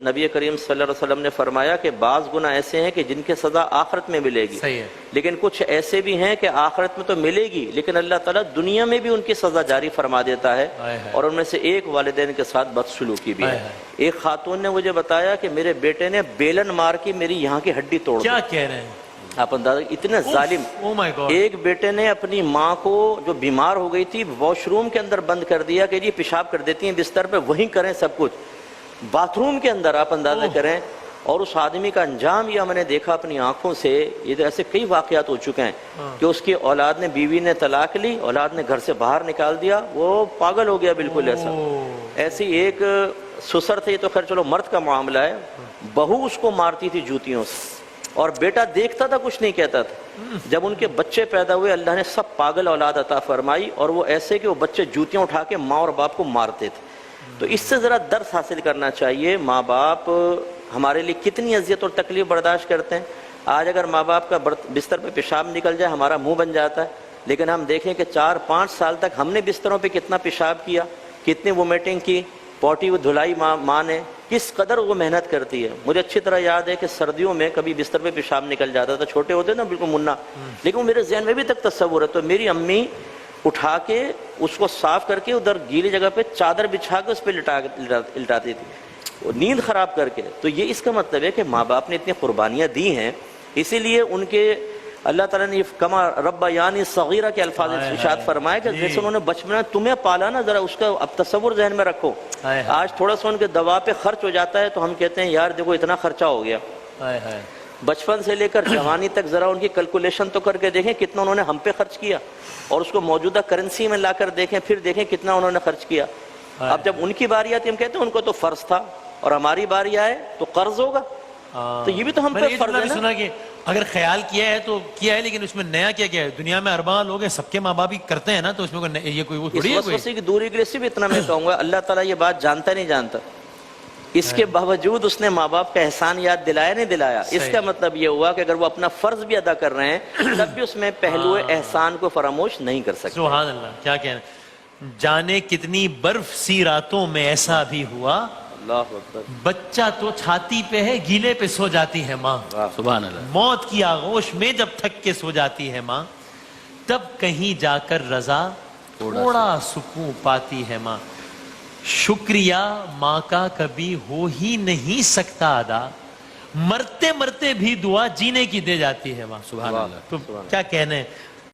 नबी करीम सल्लल्लाहु अलैहि वसल्लम ने फरमाया कि बाज़ गुनाह ऐसे हैं कि जिनकी सज़ा आखिरत में मिलेगी, सही है। लेकिन कुछ ऐसे भी हैं कि आखिरत में तो मिलेगी लेकिन अल्लाह ताला दुनिया में भी उनकी सज़ा जारी फरमा देता है। और उनमें से एक वालिदैन के साथ बदसलूकी भी है। एक खातून ने मुझे बताया कि मेरे बेटे ने बेलन मार के मेरी यहाँ की हड्डी तोड़ दी। क्या कह रहे हैं आप अंदाजा, इतने जालिम। Oh my God। एक बेटे ने अपनी माँ को जो बीमार हो गई थी वॉशरूम के अंदर बंद कर दिया कि जी पेशाब कर देती हैं बिस्तर पे, वहीं करें सब कुछ, बाथरूम के अंदर, आप अंदाजा करें। और उस आदमी का अंजाम यह मैंने देखा अपनी आंखों से। ये तो ऐसे कई वाकयात हो चुके हैं कि उसकी औलाद ने, बीवी ने तलाक ली, औलाद ने घर से बाहर निकाल दिया, वो पागल हो गया बिल्कुल ऐसा। ऐसी एक ससुर थे, ये तो खैर चलो मर्द का मामला है, बहू उसको मारती थी जूतियों से और बेटा देखता था, कुछ नहीं कहता था। जब उनके बच्चे पैदा हुए अल्लाह ने सब पागल औलाद अता फरमाई और वो ऐसे कि वो बच्चे जूतियां उठा के माँ और बाप को मारते थे। तो इससे ज़रा दर्स हासिल करना चाहिए। माँ बाप हमारे लिए कितनी अजियत और तकलीफ बर्दाश्त करते हैं। आज अगर माँ बाप का बिस्तर पे पेशाब निकल जाए हमारा मुंह बन जाता है, लेकिन हम देखें कि 4-5 साल तक हमने बिस्तरों पे कितना पेशाब किया, कितनी वोमिटिंग की, पोटी वो धुलाई माँ ने, किस कदर वो मेहनत करती है। मुझे अच्छी तरह याद है कि सर्दियों में कभी बिस्तर पे पेशाब निकल जाता था, छोटे होते ना बिल्कुल मुन्ना, लेकिन मेरे जहन में भी तक तस्वुर है। तो मेरी अम्मी उठा के उसको साफ करके उधर गीली जगह पे चादर बिछा के उस पर लिटाती थी, वो नींद खराब करके। तो ये इसका मतलब है कि माँ बाप ने इतनी कुर्बानियाँ दी हैं, इसीलिए उनके अल्लाह ताला ने कमा रब्बा यानी सगीरा के अल्फाज इरशाद फरमाया कि जैसे उन्होंने बचपन में तुम्हें पाला ना, जरा उसका अब तस्वुर जहन में रखो। आज थोड़ा सा उनके दवा पे खर्च हो जाता है तो हम कहते हैं यार देखो इतना खर्चा हो गया। बचपन से लेकर जवानी तक जरा उनकी कैलकुलेशन तो करके देखें कितना उन्होंने हम पे खर्च किया और उसको मौजूदा करेंसी में लाकर देखें, फिर देखें कितना उन्होंने खर्च किया। अब जब उनकी बारी आती हम कहते हैं उनको तो फर्ज था और हमारी बारी आए तो कर्ज होगा। तो ये भी तो हम पे फर्ज है ना। सुना कि अगर ख्याल किया है तो किया है, लेकिन उसमें नया क्या क्या है। दुनिया में अरबा लोग हैं, सबके माँ बाप ही करते हैं ना, तो उसमें ये कोई वो थोड़ी है। इस वसवसे की दूरी के लिए सिर्फ इतना मैं कहूँगा, अल्लाह ताला ये बात जानता नहीं जानता, इसके बावजूद उसने माँ बाप का एहसान याद दिलाया नहीं दिलाया। इसका मतलब ये हुआ कि अगर वो अपना फर्ज भी अदा कर रहे हैं तब भी उसमें पहलू एहसान को फरामोश नहीं कर सकते। सुभान अल्लाह, क्या कहना। जाने कितनी बर्फ सी रातों में ऐसा भी हुआ, बच्चा तो छाती पे है गीले पे सो जाती है माँ। सुभान अल्लाह। मौत की आगोश में जब थक के सो जाती है माँ, तब कहीं जाकर रजा थोड़ा सुकून पाती है माँ। शुक्रिया माँ का कभी हो ही नहीं सकता अदा, मरते मरते भी दुआ जीने की दे जाती है माँ। सुभान अल्लाह। तो क्या कहने।